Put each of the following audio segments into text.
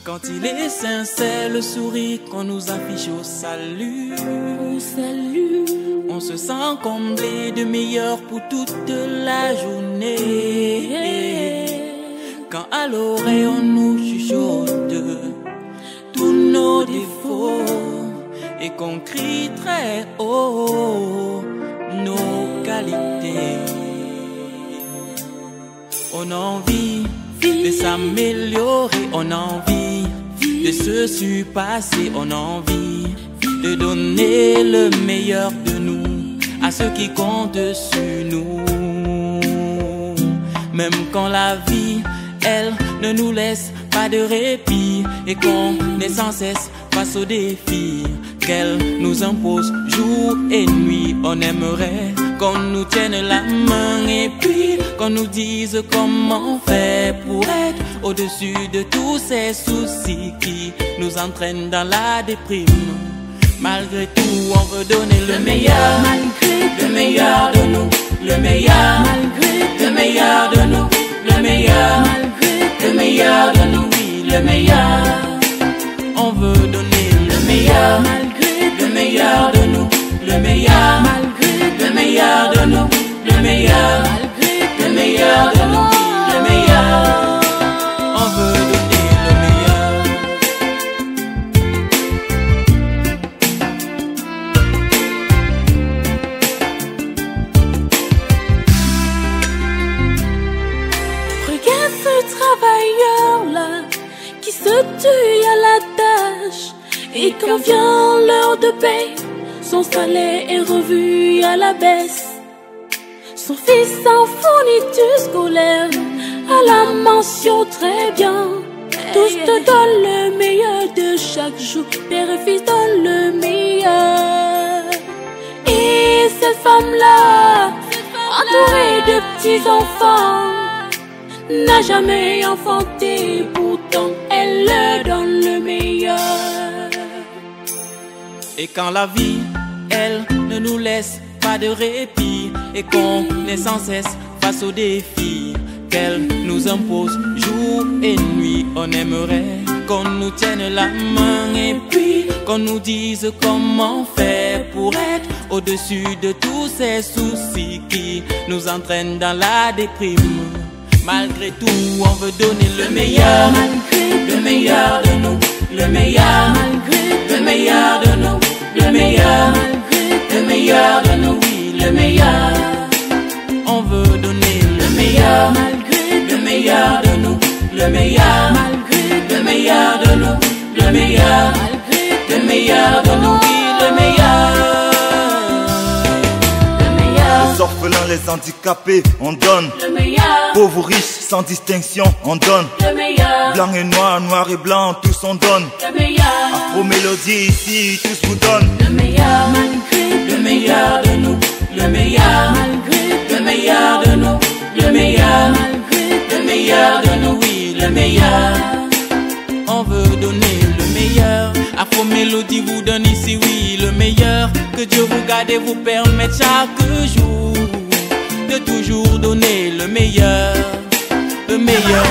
Quand il est sincère, le sourire qu'on nous affiche au salut. On se sent comblé de meilleur pour toute la journée. Quand à l'oreille on nous chuchote tous nos défauts et qu'on crie très haut nos qualités. On a envie de s'améliorer, on a envie de se surpasser, on a envie de donner le meilleur de nous à ceux qui comptent sur nous. Même quand la vie, elle, ne nous laisse pas de répit et qu'on est sans cesse face aux défis qu'elle nous impose jour et nuit, on aimerait qu'on nous tienne la main et puis qu'on nous dise comment faire pour être au-dessus de tous ces soucis qui nous entraînent dans la déprime. Malgré tout, on veut donner le meilleur, le meilleur de nous, le meilleur, le meilleur de nous, le meilleur, le meilleur de nous, oui, le meilleur. On veut donner le meilleur, le meilleur de nous, le meilleur, le meilleur de nous, le meilleur, le meilleur de nous, oui, le meilleur. On veut donner le meilleur. Regarde ce travailleur-là qui se tue à la tâche. Et quand vient l'heure de paie, son salaire est revu à la baisse. Son fils en fourniture scolaire à la mention très bien. Tous te donnent le meilleur de chaque jour. Père et fils donnent le meilleur. Et cette femme-là, entourée de petits-enfants, n'a jamais enfanté, pourtant elle leur donne le meilleur. Et quand la vie, elle, ne nous laisse pas de répit et qu'on est sans cesse face aux défis qu'elle nous impose jour et nuit, on aimerait qu'on nous tienne la main et puis qu'on nous dise comment faire pour être au-dessus de tous ces soucis qui nous entraînent dans la déprime. Malgré tout, on veut donner le meilleur, le meilleur de nous, le meilleur, le meilleur de nous, le meilleur, le meilleur de nous, oui, le meilleur. On veut donner le meilleur, le meilleur de nous, le meilleur, le meilleur de nous, le meilleur, le meilleur de nous, oui, le meilleur. Les orphelins, les handicapés, on donne. Le meilleur. Pauvres, riches, sans distinction, on donne. Le meilleur. Blanc et noir, noir et blanc, tous on donne. Le meilleur. Afro-mélodie ici, tous vous donnent. Le meilleur. Le meilleur de nous, le meilleur, le meilleur de nous, le meilleur, le meilleur de nous, oui, le meilleur. On veut donner le meilleur. Afro-mélodie vous donne ici, oui, le meilleur. Que Dieu vous garde et vous permette chaque jour de toujours donner le meilleur de vous, le meilleur.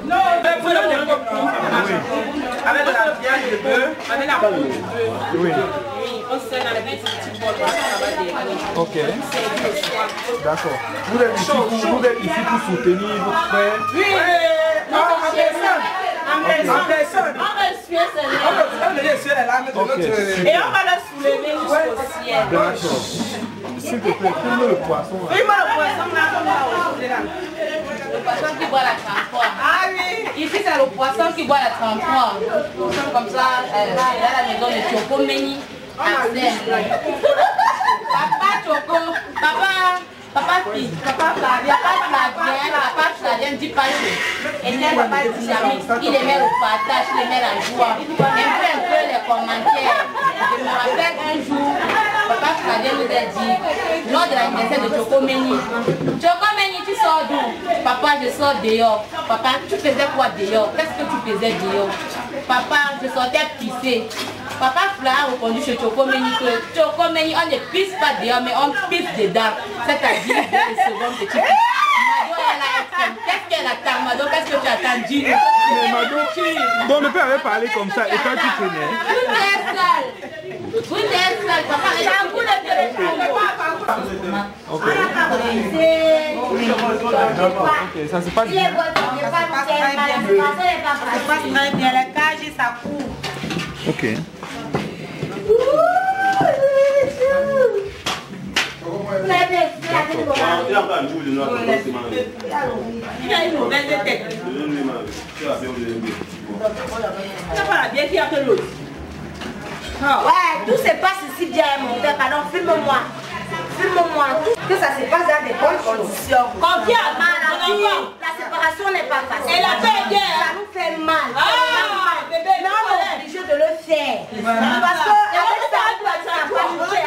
Non, avec de la viande de bœuf, avec la peau de bœuf. Oui. On sert dans les petits bols là-bas. Ok. D'accord. Vous êtes ici pour soutenir votre frère? Oui. En personne. En personne. On va le suivre, c'est là. Et on va le soulever jusqu'au ciel. D'accord. S'il te plaît, prends-le le poisson. Oui, moi le poisson là, on va là. Le poisson qui boit la trempe. Ah oui. Ici, c'est le poisson qui boit la trempe. Comme ça, là, la maison de Choco Meni. Papa Choco, papa fille, papa Flavien dit pas que était papa dynamique, il aimait le partage, il aimait la joie, il aimait un peu les commentaires. Je me rappelle un jour, papa Flavien nous a dit, lors de l'anniversaire de Choco Meni, tu sors d'où? Papa, je sors dehors. Papa, tu faisais quoi dehors? Qu'est-ce que tu faisais dehors? Papa, je sortais pisser. Papa Fla a reconnu chez Chokomeni que Chokomeni, on ne pisse pas dehors, mais on pisse dedans. C'est-à-dire de secondes que tu pisses. Mado, elle a extrême. Qu'est-ce qu'elle attend, Mado? Qu'est-ce que tu attends? Dis-nous. Mais Mado, donc le père avait parlé comme ça et toi tu connais. Vous êtes seul. Papa, elle a un coup de téléphone. Ok, ça se passe bien. Ça se passe très bien. La cage, ça court. Ok. Il a une mauvaise tête. Ouais, tout se passe ici bien, mon père. Pardon, filme-moi. Filme-moi. Que ça se passe dans des bonnes conditions. Combien? La séparation n'est pas facile. Et la paix est bien. Ça nous fait mal. Mais on est obligé de le faire. Parce que avec ça, on doit pas bouger.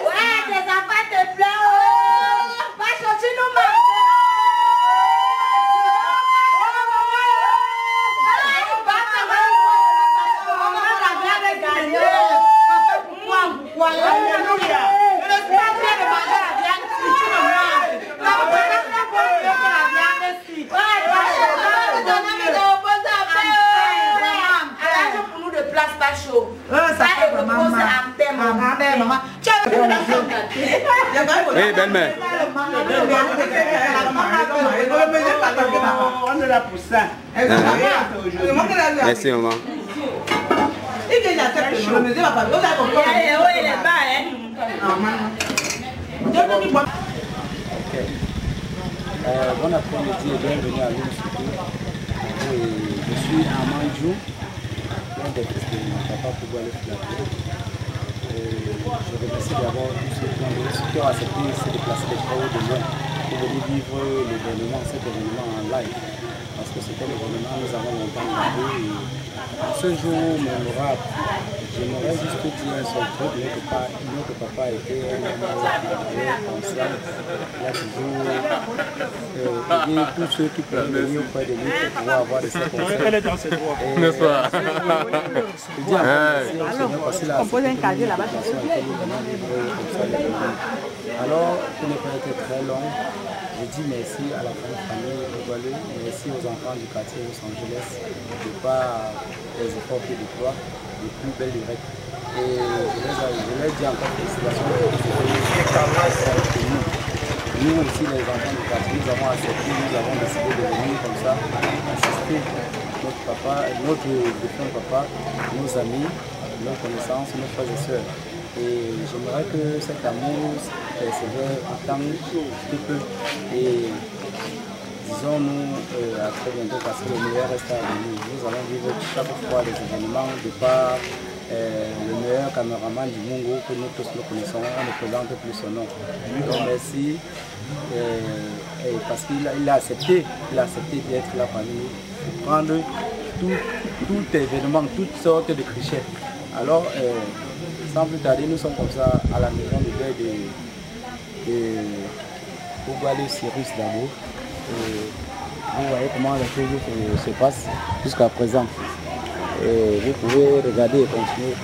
Ouais, tes enfants te pleurent. Pas chaud, tu nous manques. Oui, belle-mère. On est là pour ça. Merci, maman. Bon après-midi et bienvenue à l'Union Soukou. Je suis Amandjou, l'un des fils de mon papa pour voir le flatter. Je remercie d'abord tous ceux qui ont accepté de se déplacer de très haut de loin pour venir vivre cet événement en live. Parce que c'était l'événement nous avons longtemps gardé. Ce jour mémorable, j'aimerais juste dire un seul truc, notre papa était un homme conscient. Il a toujours aidé tous ceux qui peuvent venir auprès de lui pour pouvoir avoir de ses conseils. Elle est dans ses droits. N'est-ce pas? Je dis parce qu'il a accepté un casier là-bas. Alors, pour ne pas être très long, je dis merci à la famille Obalé, merci aux enfants du quartier Los Angeles de par les efforts qu'ils déploient, les plus belles directs. Et je leur dis encore félicitations pour nous aussi, les enfants du quartier, nous avons accepté, nous avons décidé de venir comme ça, assister notre papa, notre défunt papa, nos amis, nos connaissances, nos frères et sœurs. Et j'aimerais que cet amour persévère autant que peu. Et disons-nous à très bientôt parce que le meilleur reste à venir. Nous allons vivre chaque fois des événements de par le meilleur caméraman du Mungo que nous tous nous connaissons. On ne présente plus son nom. Donc merci parce qu'il a accepté d'être là parmi nous pour prendre tout événement, toutes sortes de clichés. Alors, sans plus tarder, nous sommes comme ça à la maison de deuil de Obalé Cyrus d'abord. Vous voyez comment les choses se passent jusqu'à présent. Et vous pouvez regarder et continuer.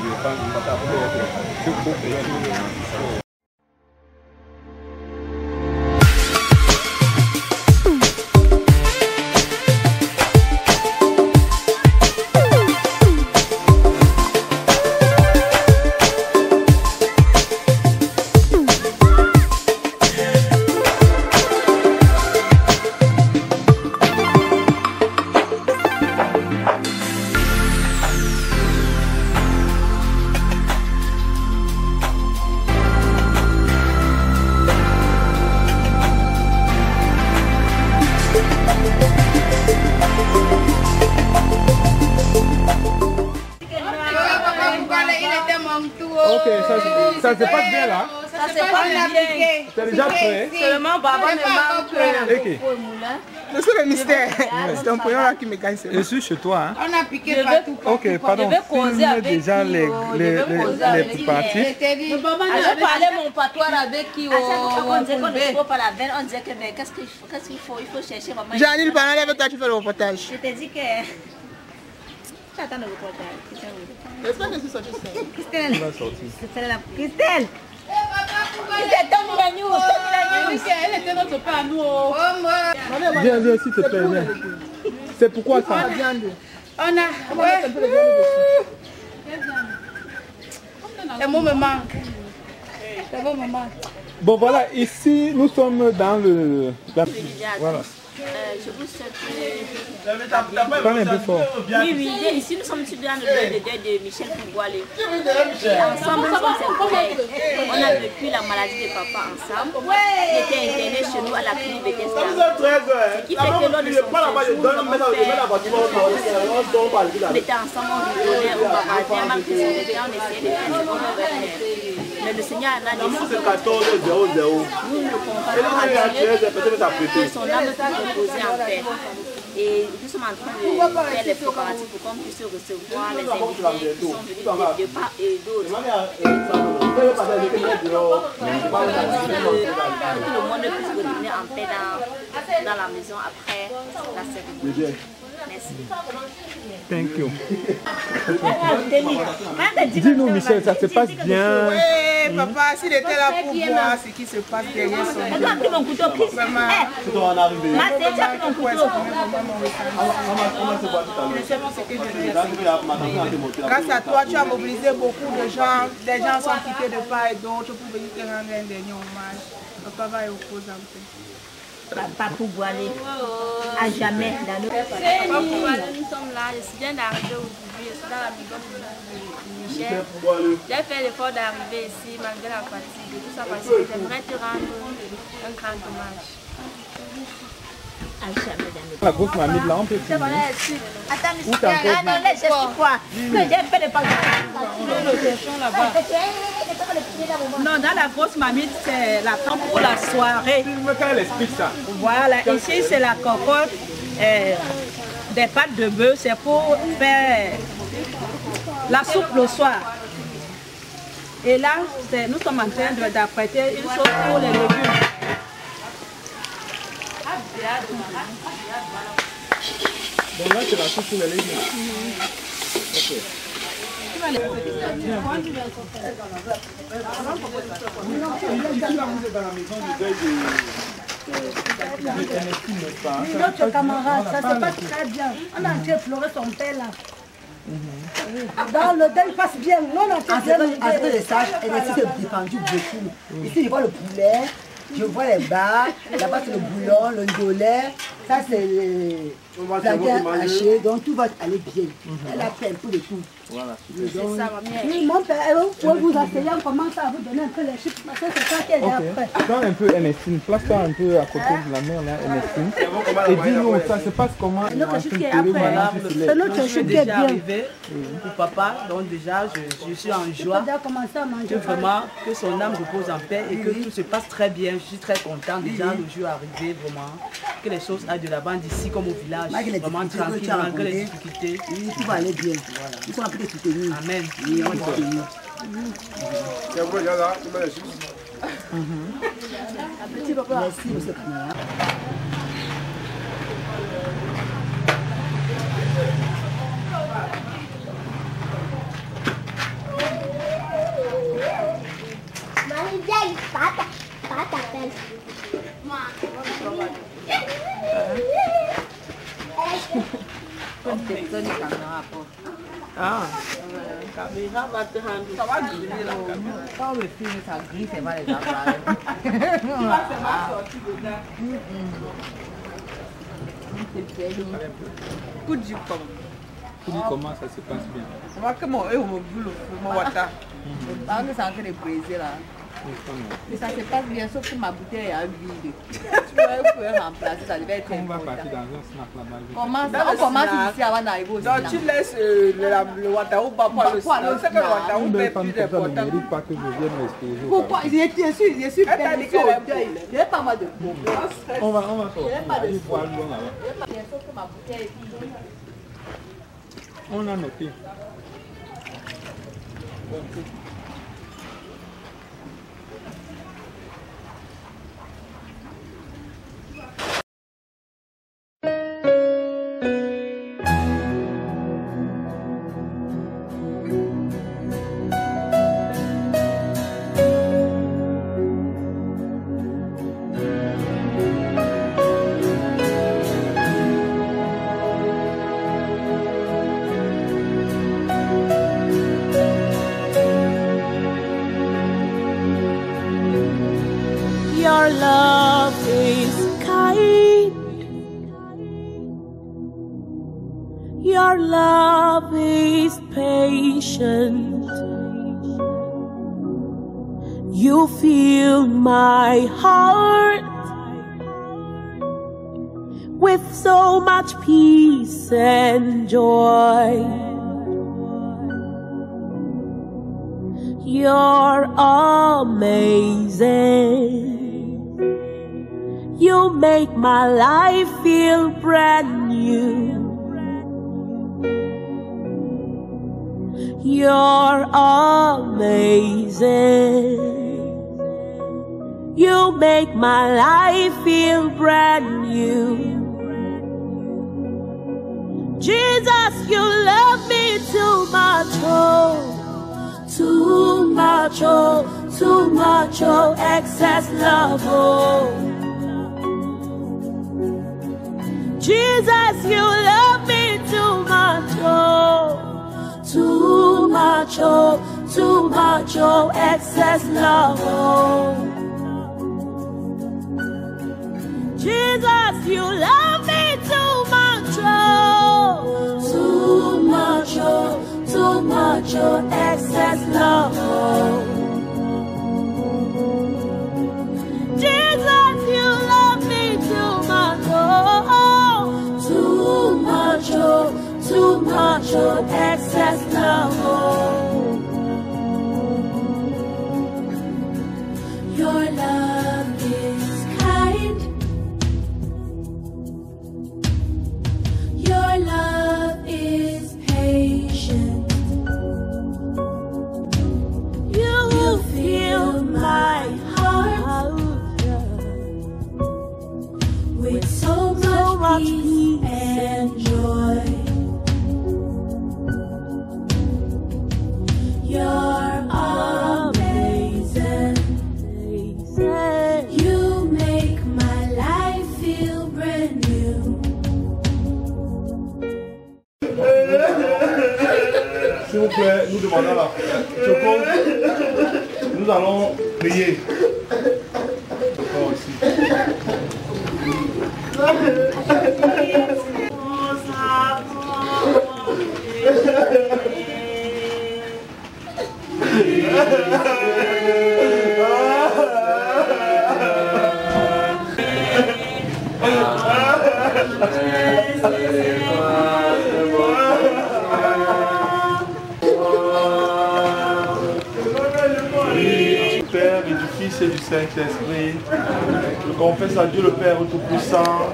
Ça se passe bien là? Ça se passe bien. C'est déjà prêt? Seulement Baba me manque. C'est le mystère. C'est un poignon là qui me gagne. Je suis chez toi. Hein? On a piqué partout. Ok, pardon. Filme déjà les petits parties. Je parlais mon patois avec qui on disait qu'on ne faut pas la veine. On disait que qu'est-ce qu'il faut? Il faut chercher maman. Janine, pendant que toi tu fais le reportage. Je t'ai dit que... Attends le reportage. J'espère que c'est sorti ça. Christelle. Il va sortir. Christelle. Christelle, Tommy l'agneau. Elle était notre père à nous. Viens, viens, s'il te plaît, viens. C'est pourquoi ça? On a. Ouais. Et moi me manque. C'est bon, maman. Bon, voilà, ici, nous sommes dans le... Voilà. Je vous souhaite... Parlez un peu fort. Oui, oui, ici nous sommes dans le deuil de Michel Pouboilé. Ensemble, nous sommes ses collègues. On a vécu la maladie de papa ensemble. Il était interné chez nous à la clinique Bethesda. Ce qui fait que lors de son séjour, on était ensemble, on rigolait, on bavardait, même que son bébé, on essayait de faire ce qu'on devait faire. Mais le Seigneur en a décidé. Nous le confessons à Dieu que son âme puisse reposer en paix. Et nous sommes en train de faire les préparatifs pour qu'on puisse recevoir les invités qui sont venus de part et d'autre. Que le monde puisse revenir en paix dans la maison après la cérémonie. Merci. Thank you. Dis-nous, Michel, ça se passe bien? Oui, papa, s'il était là pour voir ce qui se passe derrière son dos. Maman, pris mon couteau, Chris. Maman, tu as pris mon couteau. Grâce à toi, tu as mobilisé beaucoup de gens. Des gens sont quittés de part et d'autre pour venir te rendre un dernier hommage. Papa va y opposer un peu. Pas pour aller à jamais dans le... Nous sommes là, je viens d'arriver aujourd'hui, je suis dans la maison de Michel. J'ai fait l'effort d'arriver ici malgré la fatigue et tout ça parce que j'aimerais te rendre un grand hommage. À jamais dans le... La grosse mamie là, on peut filmer. Attends, mais non, laisse-moi quoi. Que j'ai fait le là-bas. Non, dans la grosse mamite, c'est la tente pour la soirée. Elle explique ça. Voilà, ici c'est la cocotte des pâtes de bœuf, c'est pour faire la soupe le soir. Et là, nous sommes en train d'apprêter une sauce pour les légumes. Donc là, c'est la soupe pour les légumes. Ok. Vous êtes dans la maison du deuil de notre camarade, ça se passe très bien. On a été pleurer son père là. Dans le deuil, il passe bien. Non, on a été bien. À ce que je sache, elle s'est défendue beaucoup. Ici, je vois le poulet, je vois les bas, là-bas c'est le bouillon, le ndolé, ça c'est les plantains hachés, donc tout va aller bien. Elle a fait un peu de tout. Voilà. C'est ça, ma mère. Oui, mon père, vous pouvez vous asseoir, on commence à vous donner un peu les chiffres, parce que c'est ça qui est après. Donne un peu Ernestine, place-toi un peu à côté de la mère, là, Ernestine. Et dis-nous, ça se passe comment? C'est notre chute qui est après. C'est notre chute qui est bien. Arrivé pour papa, donc déjà je suis en joie. Que vraiment, que son âme repose en paix et que tout se passe très bien. Je suis très content déjà le jour arrivé, vraiment. Que les choses aillent de la bande ici comme au village. Vraiment tranquille, malgré les difficultés. Tout va aller bien. Ils sont appelés soutenir. Amen. Oui, on va soutenir. C'est bon, là, tu mets les chips. Merci, monsieur le camarade. Ah, caméra va te rendre. Ça va griller là. Quand le film ça grille, c'est pas les appareils. Coup du com. Comment ça se passe bien? On va que mon boulot, mon water. Parce que c'est en train de briser là. Mais ça se passe bien, sauf que ma bouteille est vide. Tu peux remplacer, ça devait être on va important. partir dans un snack là-bas. On commence ici avant d'arriver au Donc tu laisses le Ouattaou pas pour le snack. C'est que le Ouattaou fait plus d'important. Ne mérite pas que je vienne m'exposer. Pourquoi? Je suis perdu au deuil. Il n'y a pas mal de confiance. On va sortir. Il n'y a pas de Sauf que ma bouteille est vide. On a noté. love is kind. Your love is patient. You fill my heart with so much peace and joy. You're amazing. You make my life feel brand new. You're amazing. You make my life feel brand new. Jesus, you love me too much, oh. Too much, oh, too much, oh, excess love, oh. Jesus, you love me too much, oh. Too much, oh, too much, oh, excess love, oh. Jesus, you love me too much, oh. Too much, oh. Too much, oh, excess love, oh. Jesus, you love me too much, oh. Too much, oh, too much, oh, excess love, oh. Your love is kind. Your love is patient. You fill my heart with so much peace and joy. You're amazing. You make my life feel brand new. S'il vous plaît, nous demandons la Choco, nous allons prier. Encore ici. Père et du Fils et du Saint-Esprit, je confesse à Dieu le Père Tout-Puissant,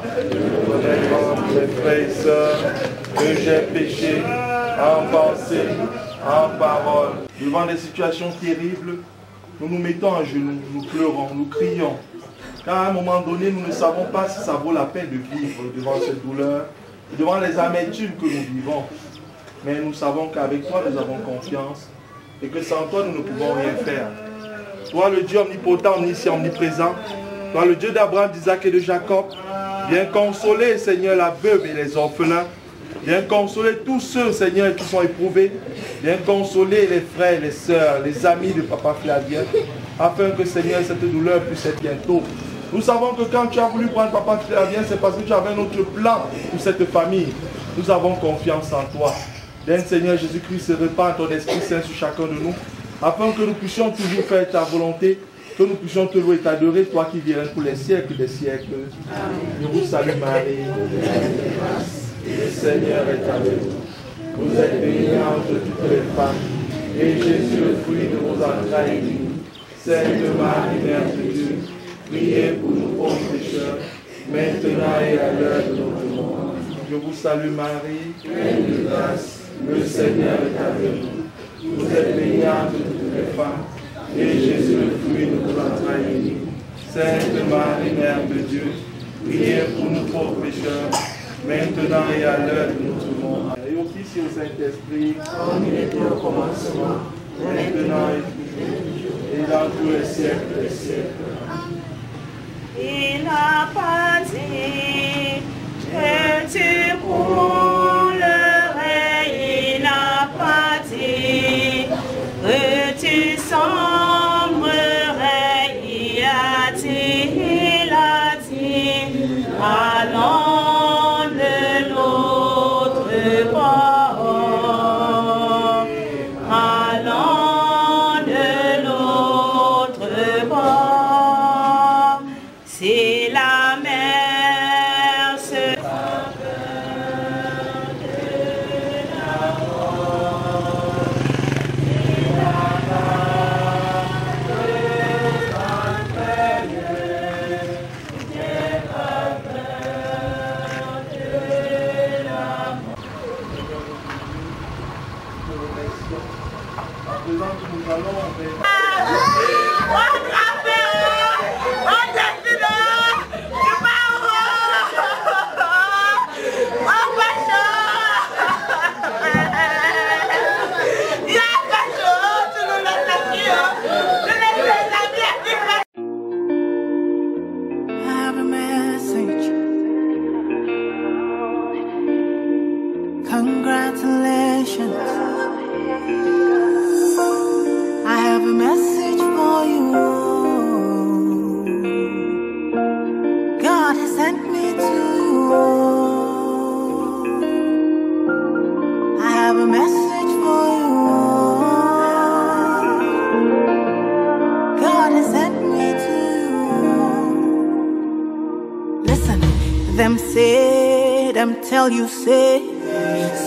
mes frères et sœurs, que j'ai péché en pensée, en parole. Devant des situations terribles, nous nous mettons à genoux, nous pleurons, nous crions. Car à un moment donné, nous ne savons pas si ça vaut la peine de vivre devant cette douleur, devant les amertumes que nous vivons. Mais nous savons qu'avec toi, nous avons confiance et que sans toi, nous ne pouvons rien faire. Toi, le Dieu omnipotent, omniscient, omniprésent, toi, le Dieu d'Abraham, d'Isaac et de Jacob, viens consoler, Seigneur, la veuve et les orphelins. Viens consoler tous ceux, Seigneur, qui sont éprouvés. Viens consoler les frères, les sœurs, les amis de Papa Flavien, afin que, Seigneur, cette douleur puisse être bientôt. Nous savons que quand tu as voulu prendre Papa Flavien, c'est parce que tu avais un autre plan pour cette famille. Nous avons confiance en toi. Viens, Seigneur Jésus-Christ, répand ton Esprit Saint sur chacun de nous, afin que nous puissions toujours faire ta volonté, que nous puissions te louer et t'adorer, toi qui viens pour les siècles des siècles. Je vous salue Marie, le Seigneur est avec vous. Vous êtes bénie entre toutes les femmes, et Jésus, le fruit de vos entrailles, est béni. Sainte Marie, Mère de Dieu, priez pour nous pauvres pécheurs, maintenant et à l'heure de notre mort. Je vous salue Marie, pleine de grâce, le Seigneur est avec vous. Vous êtes bénie entre toutes les femmes, et Jésus, le fruit de vos entrailles, est béni. Sainte Marie, Mère de Dieu, priez pour nous pauvres pécheurs, maintenant et à l'heure de notre mort. Et au Fils et au Saint-Esprit, comme il était au commencement, maintenant et toujours, et dans tous les siècles des siècles. Il n'a pas dit que tu coulerais, il n'a pas dit que tu sombrerais, il a dit À présent, nous allons... Congratulations, I have a message for you. God has sent me to you. I have a message for you. God has sent me to you. Listen, them say, them tell you say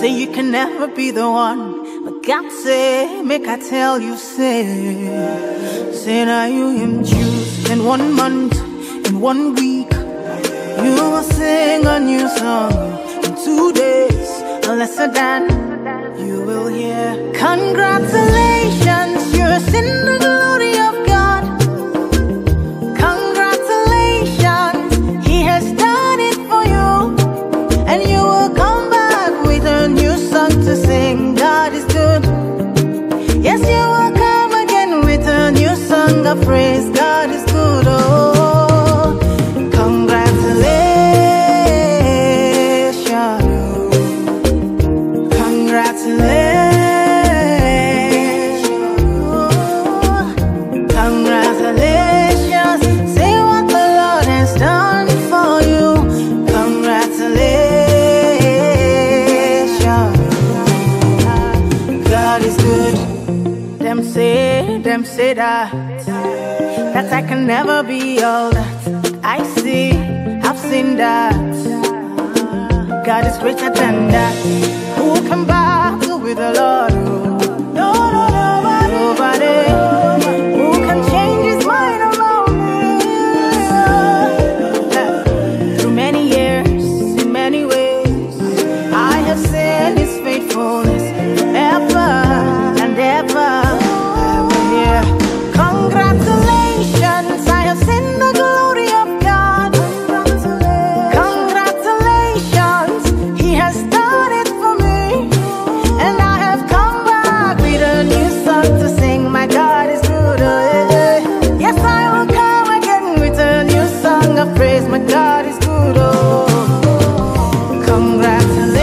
you can never be the one, but God say, make I tell you, say now you him choose. In 1 month, in 1 week, you will sing a new song. In 2 days, a lesser than you will hear. Congratulations, you're in the glory of God. Congratulations, He has done it for you, and you will come back with a new song to sing. God is good. Yes, you will come again with a new song of praise. God is good. Oh, congratulations, congratulations, congratulations. Say what the Lord has done for you. Congratulations. God is good. Them say that I can never be all that I see. I've seen that God is greater than that. Who can battle with the Lord? No, nobody. Who can change His mind around me? Through many years, in many ways, I have seen His faithfulness forever and ever. Yeah. Congratulations, I have seen the glory of God. Congratulations, He has done it for me, and I have come back with a new song to sing. My God is good. Yes, I will come again with a new song of praise. My God is good. Oh, congratulations.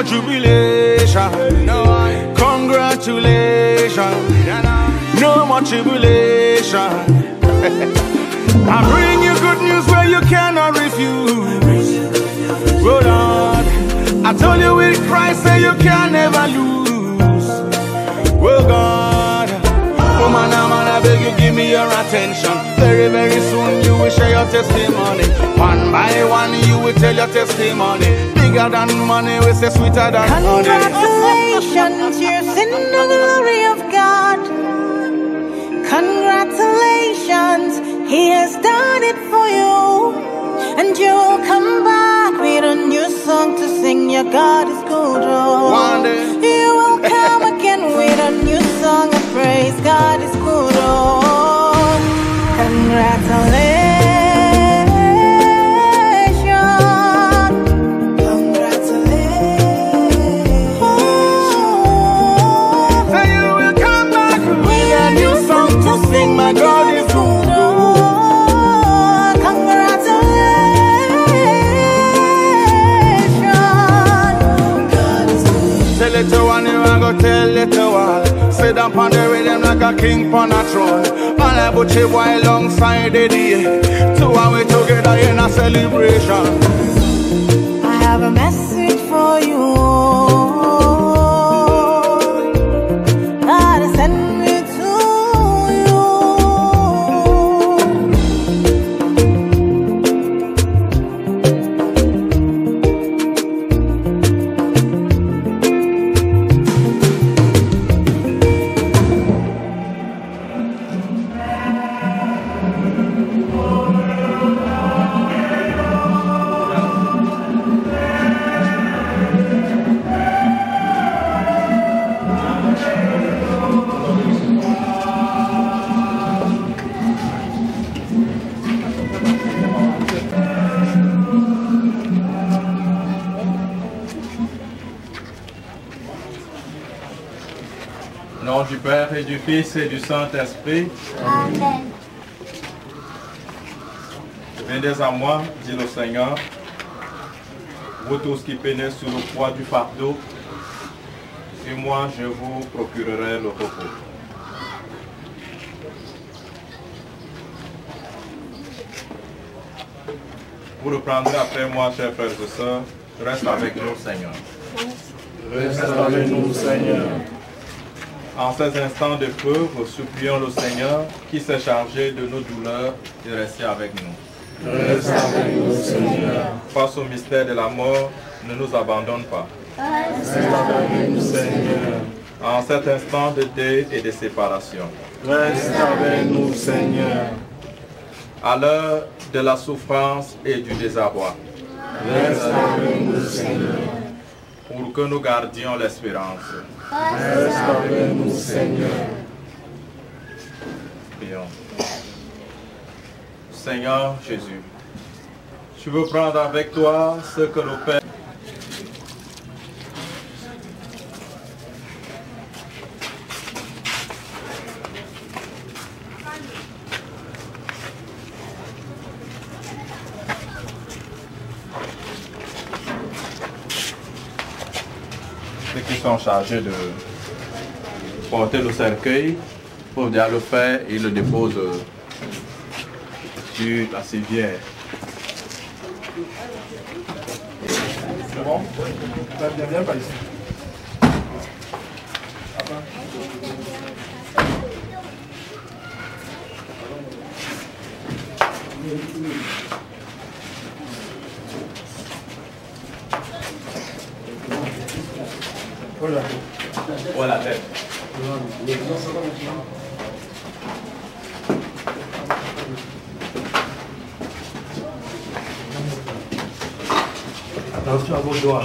Jubilation, congratulations, no more tribulation. I bring you good news where you cannot refuse. Oh Lord, I told you with Christ that you can never lose. Oh God, woman, I beg you give me your attention. Very, very soon you will share your testimony. One by one you will tell your testimony. Bigger than money, we say sweeter than honey. Congratulations, you're in the glory of God. Congratulations, He has done it for you, and you'll come back with a new song to sing. Your God is good. Oh, one day you will come again with a new song of praise. God is good. Oh, congratulations. My God is good. Congratulations. Tell it to one, you and go tell it to all. Sit down on the rhythm like a king on a throne. And I put you boy alongside the day. Two and we together in a celebration. I have a message for you. God has sent me to you. du Père et du Fils et du Saint-Esprit. Amen. Venez à moi, dit le Seigneur, vous tous qui peinez sur le poids du fardeau, et moi je vous procurerai le repos. Vous reprendrez après moi, chers frères et sœurs, reste avec nous, Seigneur. Reste avec nous, Seigneur. En ces instants de preuve, supplions le Seigneur qui s'est chargé de nos douleurs de rester avec nous. Reste avec nous, Seigneur. Face au mystère de la mort, ne nous abandonne pas. Reste avec nous, Seigneur. En cet instant de deuil et de séparation. Reste avec nous, Seigneur. À l'heure de la souffrance et du désarroi. Reste avec nous, Seigneur. Pour que nous gardions l'espérance. Reste avec nous, Seigneur. Prions. Seigneur Jésus, tu veux prendre avec toi ce que le Père... Ceux qui sont chargés de porter le cercueil, pour bien le faire, ils le déposent sur la civière. C'est bon? Viens par ici. Voilà. Voilà, tête. Attention à vos doigts.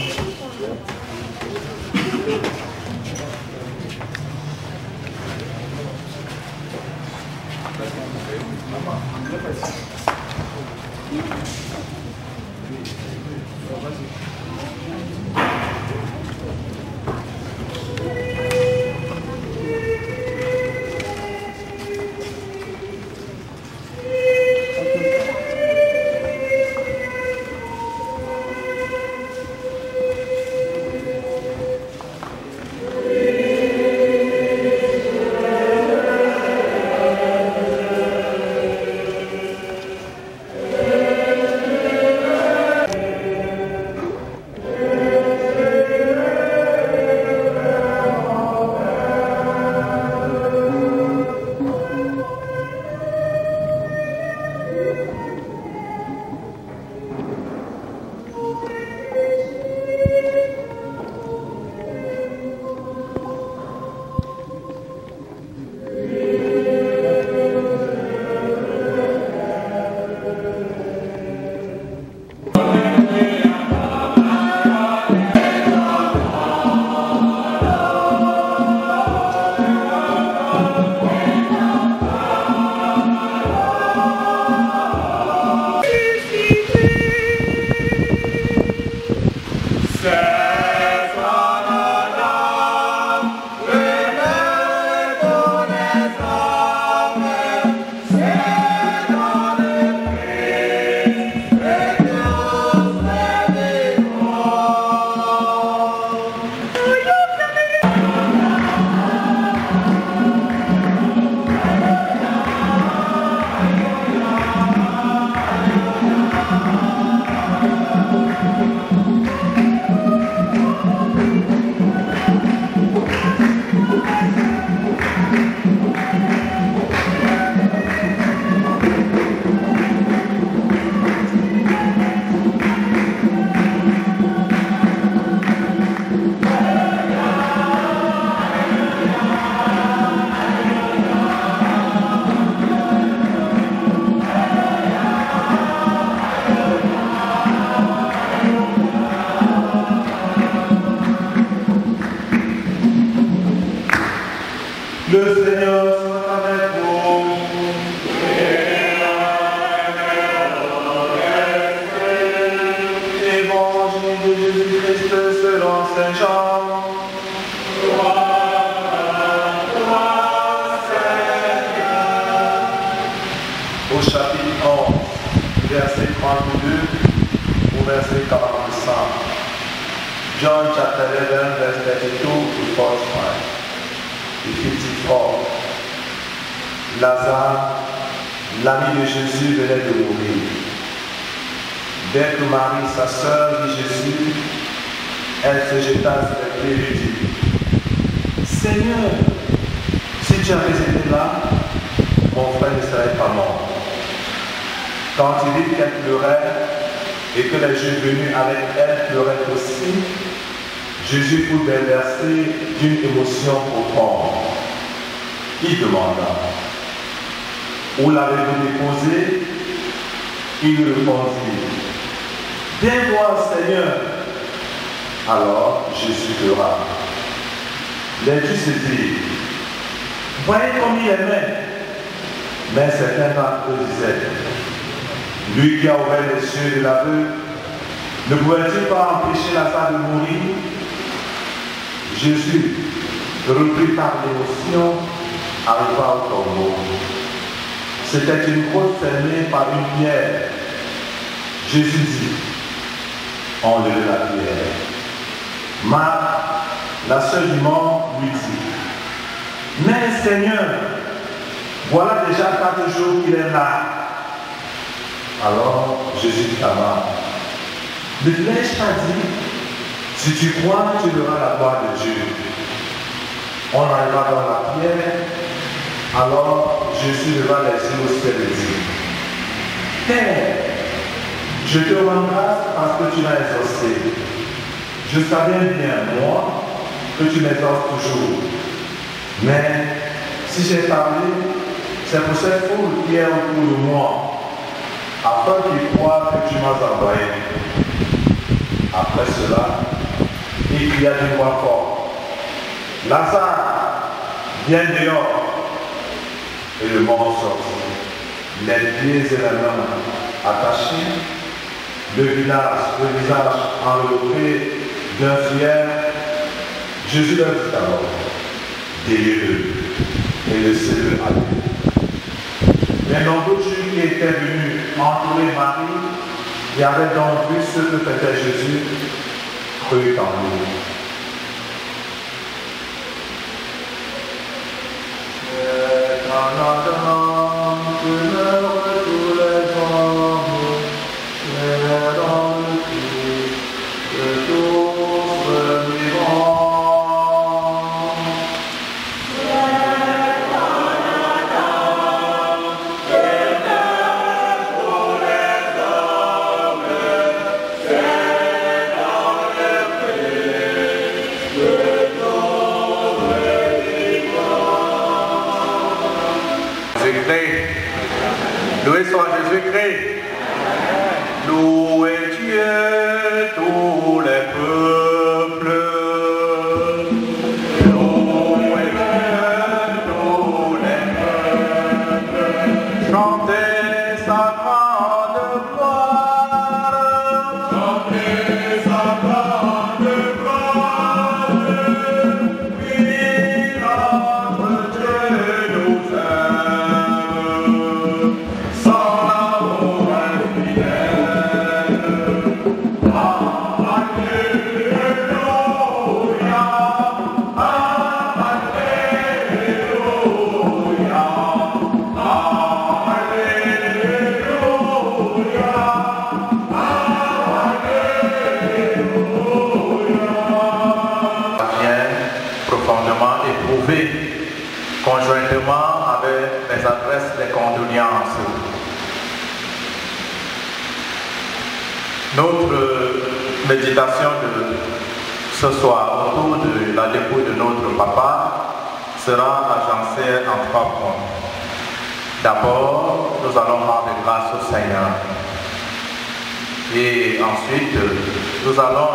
32 au verset 45. John chapter 11, verse 32 to 45. Et 54. Lazare, l'ami de Jésus, venait de mourir. Dès que Marie, sa sœur, vit Jésus, elle se jeta sur les pieds et lui dit: Seigneur, si tu avais été là, mon frère ne serait pas mort. Quand il vit qu'elle pleurait et que les Juifs venus avec elle pleuraient aussi, Jésus fut bouleversé d'une émotion profonde. Il demanda: Où l'avez-vous déposé? Il lui répondit: Viens voir, Seigneur. Alors Jésus pleura. Les Juifs se dirent: Voyez comme il aimait. Mais certains d'entre eux disaient: Lui qui a ouvert les yeux de l'aveugle, ne pouvait-il pas empêcher Lazare de mourir? Jésus, repris par l'émotion, arriva au tombeau. C'était une grotte fermée par une pierre. Jésus dit: Enlevez la pierre. Marthe, la sœur du mort, lui dit: Mais Seigneur, voilà déjà 4 jours qu'il est là. Alors Jésus dit à Marthe: Ne te l'ai-je pas dit? Si tu crois, tu verras la gloire de Dieu. On arriva dans la pierre. Alors Jésus leva les yeux au ciel et dit: Père, je te rends grâce parce que tu m'as exaucé. Je savais bien, moi, que tu m'exauces toujours. Mais si j'ai parlé, c'est pour cette foule qui est autour de moi, afin qu'ils croient que tu m'as envoyé. Après cela, il cria d'une voix forte: Lazare, viens dehors. Et le mort sortit, les pieds et les mains attachés, le visage enveloppé d'un fier. Jésus leur dit alors: Déliez-le et laissez-le aller. Mais nombreux Juifs qui étaient venus entourer Marie, qui avaient donc vu ce que faisait Jésus, crurent en lui. Loué soit Jésus-Christ. Louez Dieu, tous les peuples. Louez Dieu, tous les peuples. Chantez sa grande gloire. Chantez sa grande gloire. Oui, notre Dieu nous aime. Conjointement avec les adresses des condoléances. Notre méditation de ce soir autour de la dépouille de notre papa sera agencée en 3 points. D'abord, nous allons rendre grâce au Seigneur. Et ensuite, nous allons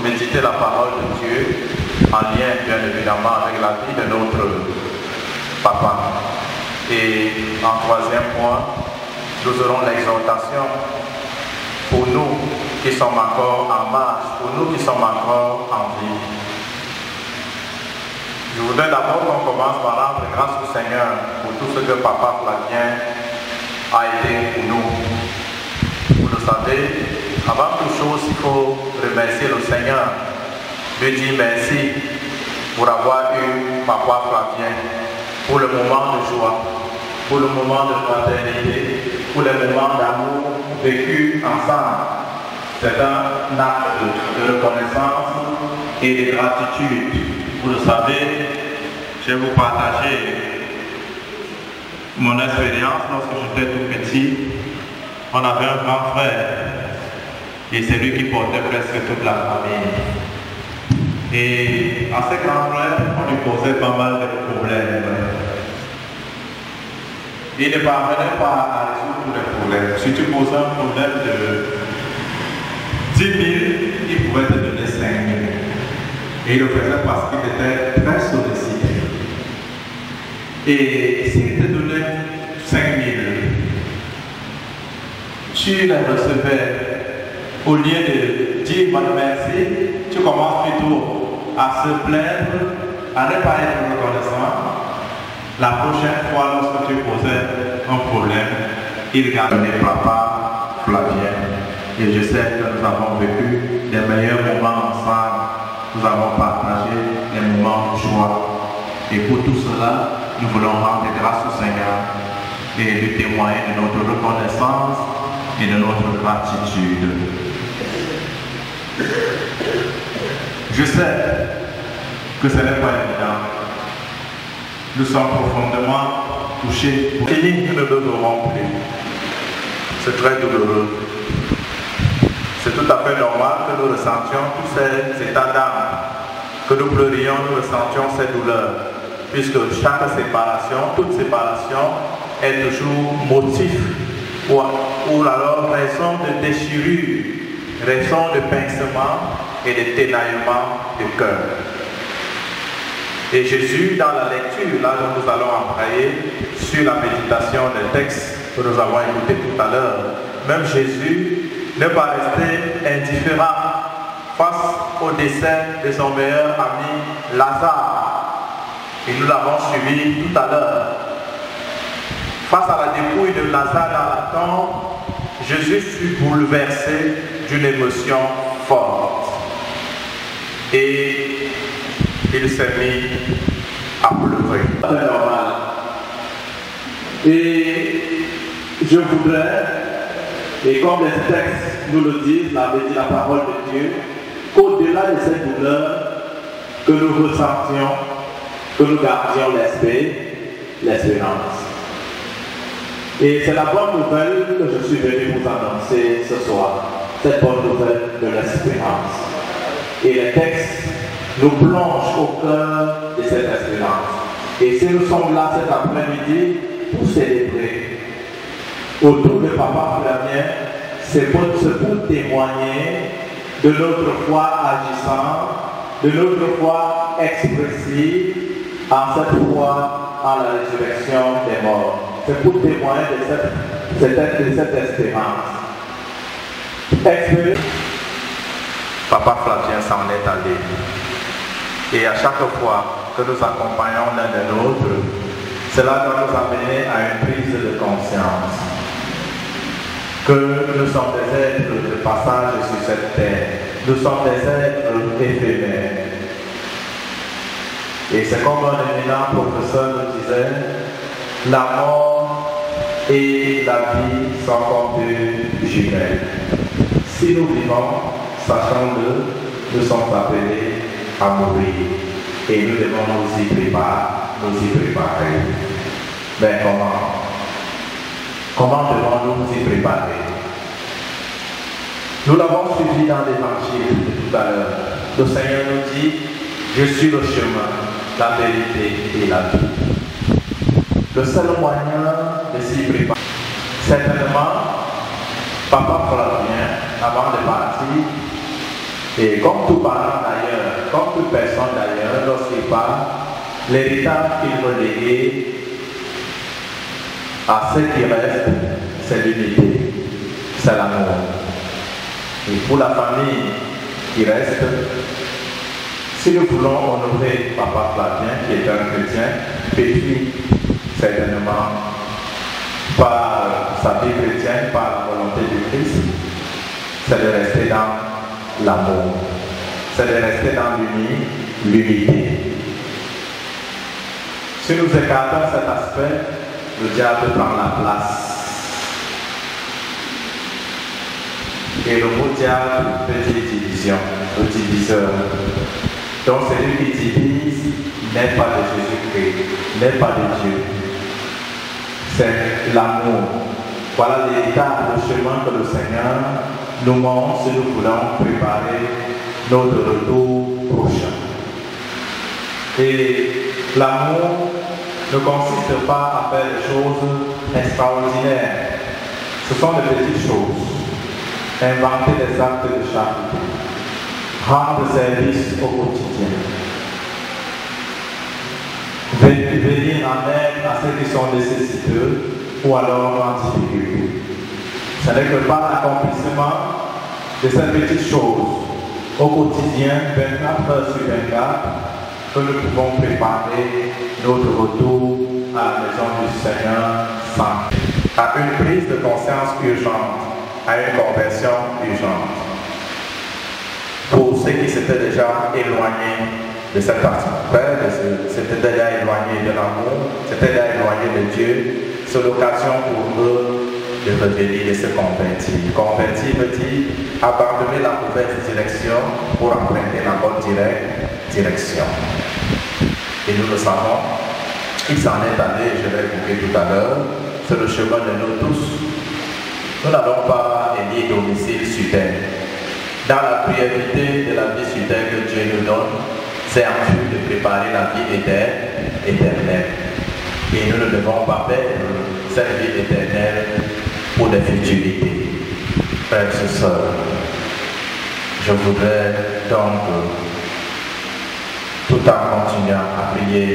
méditer la parole de Dieu en lien bien évidemment avec la vie de notre papa. Et en 3e point, nous aurons l'exhortation pour nous qui sommes encore en marche, pour nous qui sommes encore en vie. Je voudrais d'abord qu'on commence par rendre grâce au Seigneur pour tout ce que papa Flavien a été pour nous. Pour Vous le savez, avant toute chose, il faut remercier le Seigneur. Dieu dit merci pour avoir eu Papa Flavien, pour le moment de joie, pour le moment de fraternité, pour les moments d'amour vécus ensemble. C'est un acte de reconnaissance et de gratitude. Vous le savez, je vais vous partager mon expérience lorsque j'étais tout petit. On avait un grand frère et c'est lui qui portait presque toute la famille. Et à ce grand frère, on lui posait pas mal de problèmes. Il ne parvenait pas à résoudre tous les problèmes. Si tu posais un problème de 10 000, il pouvait te donner 5 000. Et il le faisait parce qu'il était très sollicité. Et s'il te donnait 5 000, tu les recevais, au lieu de dire merci, tu commences plutôt à se plaindre, à ne pas être reconnaissant. La prochaine fois, lorsque tu posais un problème, il gardait Papa Flavien. Et je sais que nous avons vécu les meilleurs moments ensemble. Nous avons partagé les moments de joie. Et pour tout cela, nous voulons rendre grâce au Seigneur et lui témoigner de notre reconnaissance et de notre gratitude. Je sais que ce n'est pas évident. Nous sommes profondément touchés. Fini, nous ne le verrons plus. C'est très douloureux. C'est tout à fait normal que nous ressentions tous ces états d'âme, que nous pleurions, nous ressentions ces douleurs, puisque chaque séparation, toute séparation est toujours motif ou alors raison de déchirure, raison de pincement et de ténaillement du cœur. Et Jésus, dans la lecture, là où nous allons embrayer sur la méditation des textes que nous avons écoutés tout à l'heure, même Jésus ne pas rester indifférent face au décès de son meilleur ami Lazare. Et nous l'avons suivi tout à l'heure. Face à la dépouille de Lazare dans la tombe, Jésus fut bouleversé d'une émotion forte. Et il s'est mis à pleurer. C'est normal. Et je voudrais, et comme les textes nous le disent, la parole de Dieu, qu'au-delà de cette douleur, que nous ressentions, que nous gardions l'espérance. Et c'est la bonne nouvelle que je suis venu vous annoncer ce soir, cette bonne nouvelle de l'espérance. Et les textes nous plongent au cœur de cette espérance. Et si nous sommes là cet après-midi pour célébrer autour de Papa Flavien, c'est pour témoigner de notre foi agissante, de notre foi expressive en cette foi en la résurrection des morts. C'est pour témoigner de cette espérance. Papa Flavien s'en est allé. Et à chaque fois que nous accompagnons l'un de l'autre, cela doit nous amener à une prise de conscience que nous sommes des êtres de passage sur cette terre. Nous sommes des êtres éphémères. Et c'est comme un éminent professeur nous disait, la mort et la vie sont comme deux jumelles. Si nous vivons, sachons-le, nous sommes appelés à mourir. Et nous devons nous y préparer. Mais comment? Comment devons-nous nous y préparer? Nous l'avons suivi dans l'évangile de tout à l'heure. Le Seigneur nous dit, je suis le chemin, la vérité et la vie. Le seul moyen de s'y préparer, certainement, Papa Flavien, avant de partir, et comme tout parent d'ailleurs, comme toute personne d'ailleurs, lorsqu'il part, l'héritage qu'il veut léguer à ce qui reste, c'est l'unité, c'est l'amour. Et pour la famille qui reste, si nous voulons honorer Papa Flavien, qui est un chrétien, pétri certainement par sa vie chrétienne, par la volonté du Christ, c'est de rester dans l'amour, c'est de rester dans l'unité. Si nous écartons cet aspect, le diable prend la place. Et le mot diable peut dire division, le diviseur. Donc celui qui divise n'est pas de Jésus-Christ, n'est pas de Dieu. C'est l'amour. Voilà l'état, le chemin que le Seigneur nous montre si nous voulons préparer notre retour prochain. Et l'amour ne consiste pas à faire des choses extraordinaires. Ce sont de petites choses. Inventer des actes de charité. Rendre service au quotidien. Venir en aide à ceux qui sont nécessiteux ou alors en difficulté. Ce n'est que par l'accomplissement de ces petites choses au quotidien, 24 heures sur 24, que nous pouvons préparer notre retour à la maison du Seigneur Saint. À une prise de conscience urgente, à une conversion urgente. Pour ceux qui s'étaient déjà éloignés de cette partie du Père, s'étaient déjà éloignés de l'amour, s'étaient déjà éloignés de Dieu, c'est l'occasion pour eux de revenir, de se convertir. Convertir veut dire abandonner la mauvaise direction pour emprunter la bonne direction. Et nous le savons, il s'en est allé, je l'ai évoqué tout à l'heure, c'est le chemin de nous tous. Nous n'avons pas élu domicile sur terre. Dans la priorité de la vie sur terre que Dieu nous donne, c'est en vue de préparer la vie éternelle. Et nous ne devons pas perdre cette vie éternelle pour des futurités. Frères et sœurs, je voudrais donc, tout en continuant à prier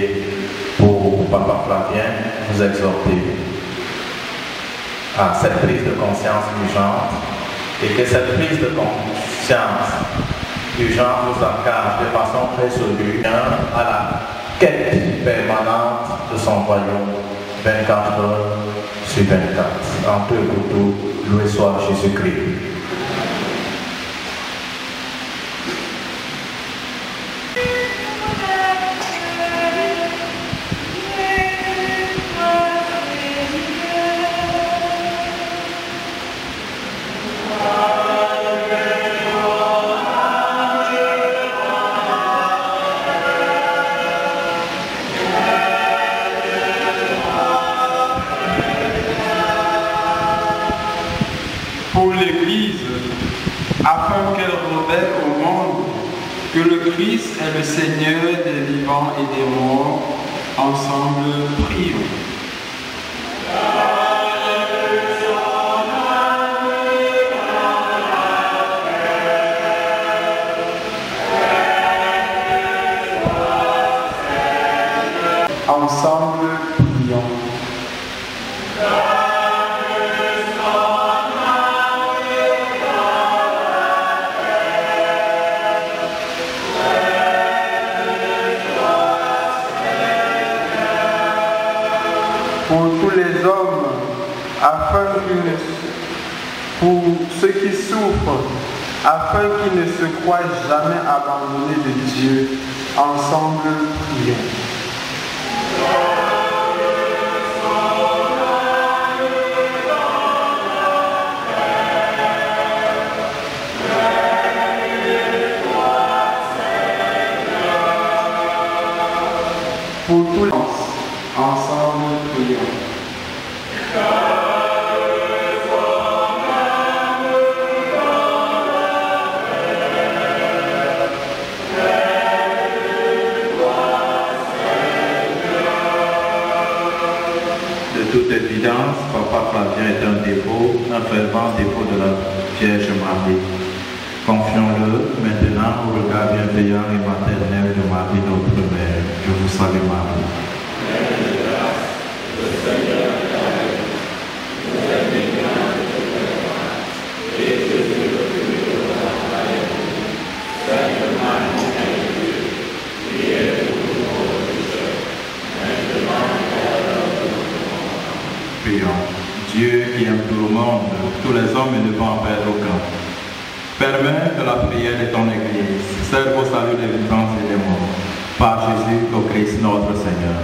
pour Papa Flavien, vous exhorter à cette prise de conscience urgente et que cette prise de conscience urgente nous engage de façon résolue à la quête permanente de son royaume 24 heures sur 24. En tout et pour tout, loué soit Jésus-Christ. Afin qu'elle révèle au monde que le Christ est le Seigneur des vivants et des morts, ensemble prions. Ensemble prions. Pour tous les hommes, pour ceux qui souffrent, afin qu'ils ne se croient jamais abandonnés de Dieu, ensemble prions. Pour tous les ensemble prions. De toute évidence, Papa Flavien est un dévot, un fervent dévot de la Vierge Marie. Confions-le maintenant au regard bienveillant et maternel de Marie, notre Mère. Je vous salue, Marie. Prions. Dieu qui aime tout le monde, tous les hommes et ne peut en perdre aucun. Permets que la prière de ton Église serve au salut des vivants et des morts. Par Jésus, au Christ notre Seigneur.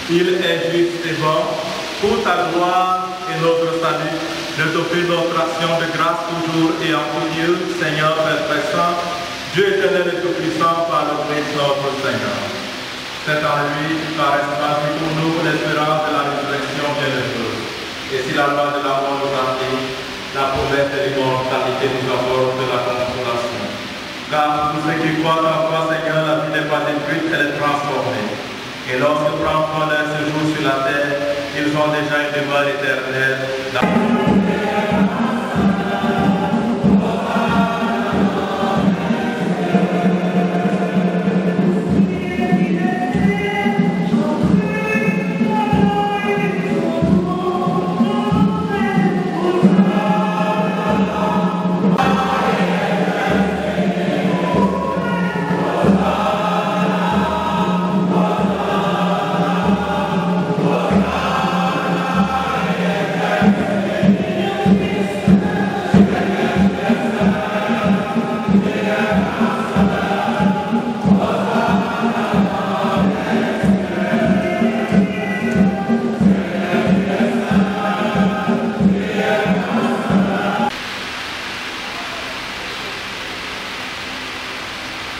Il est juste et bon, pour ta gloire et notre salut, de t'offrir notre action de grâce toujours et en tout lieu, Seigneur, Père très saint, Dieu éternel et tout-puissant, par le Christ notre Seigneur. C'est en lui, par esprit pour nous, l'espérance de la résurrection bienheureuse. Et si la loi de la mort nous a dit, la promesse de l'immortalité nous apporte de la consolation. Car pour ceux qui croient en toi, Seigneur, la vie n'est pas détruite, elle est transformée. Et lorsque prend leur séjour sur la terre, ils ont déjà une demeure éternelle.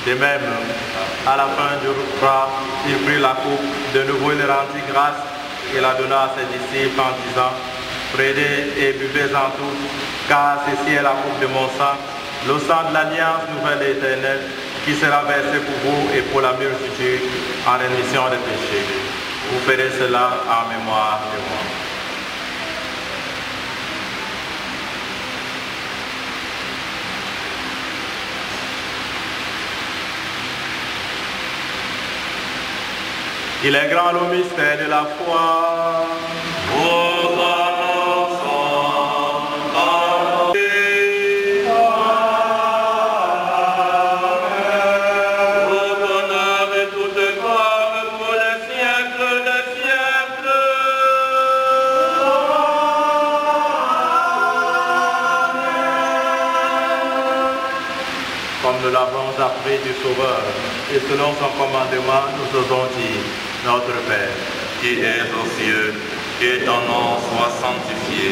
De même, à la fin du repas, il prit la coupe, de nouveau il rendit grâce et la donna à ses disciples en disant, prenez et buvez-en tous, car ceci est la coupe de mon sang, le sang de l'alliance nouvelle et éternelle, qui sera versé pour vous et pour la multitude en rémission des péchés. Vous ferez cela en mémoire de moi. Il est grand le mystère de la foi. Comme nous l'avons appris du Sauveur, et selon son commandement, nous osons dire, Notre Père, qui es aux cieux, que ton nom soit sanctifié,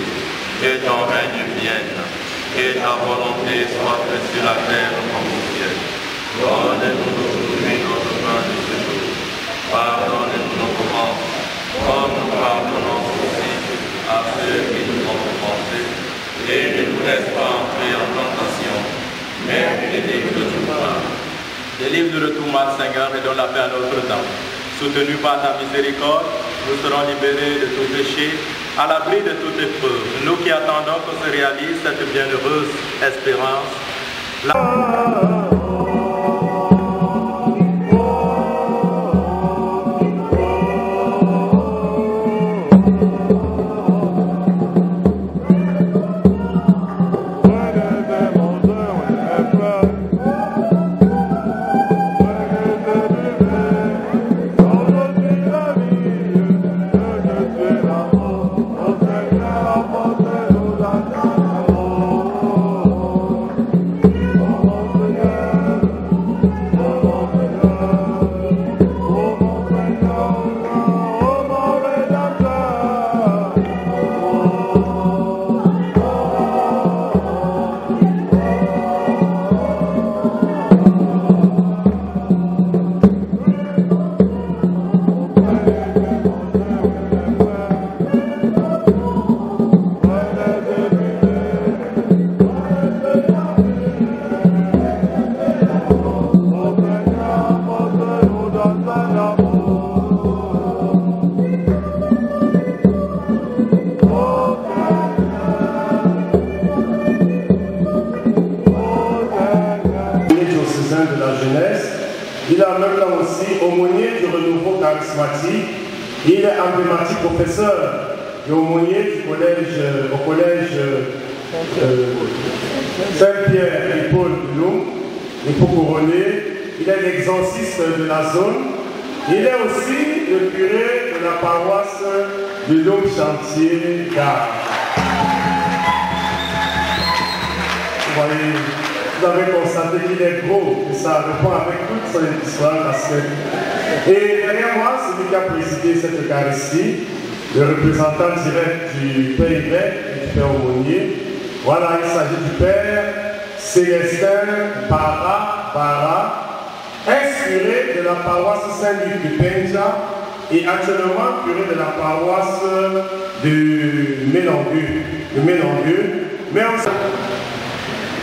que ton règne vienne, que ta volonté soit faite sur la terre comme au ciel. Donne-nous aujourd'hui notre pain de ce jour. Pardonne-nous nos offenses, comme nous pardonnons aussi à ceux qui nous ont offensés, et ne nous laisse pas entrer en tentation, mais délivre-nous du mal. Délivre-nous de tout mal, Seigneur, et donne la paix à notre temps. Soutenus par ta miséricorde, nous serons libérés de tout péché, à l'abri de toute épreuve. Nous qui attendons que se réalise cette bienheureuse espérance. De la jeunesse, il est en même temps aussi aumônier du renouveau charismatique, il est emblématique professeur et aumônier du collège, au collège Saint-Pierre et Paul de Lung, il faut couronner, il est l'exorciste de la zone, il est aussi le curé de la paroisse de Lung Chantier Gare. Vous voyez, vous avez constaté qu'il est gros, et ça répond avec toute son histoire. Et derrière moi, celui qui a présidé cette Eucharistie, le représentant direct du Père Yvette et du Père Aumônier. Voilà, il s'agit du Père Célestin Bara, inspiré de la paroisse Saint-Luc de Penja et actuellement curé de la paroisse de Mélangueux. Mais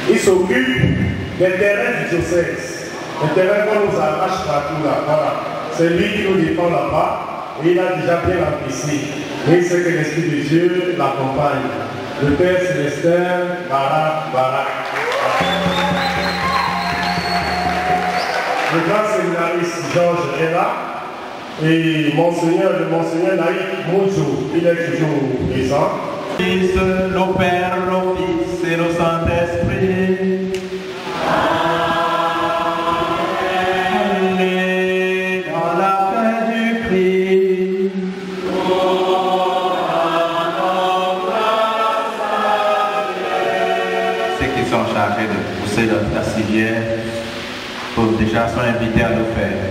il s'occupe des terrains du diocèse, les terrains qu'on nous arrache partout là. Voilà. C'est lui qui nous défend là-bas et il a déjà bien apprécié. Mais il sait que l'Esprit de Dieu l'accompagne. Le Père Célestin Bara. Le grand séminariste Georges est là et le Monseigneur Naïk Moudjou, il est toujours présent. Le Père, le Fils et le Saint-Esprit. Allez dans la paix du Christ. Ceux qui sont chargés de pousser la civière peuvent déjà sont invités à le faire.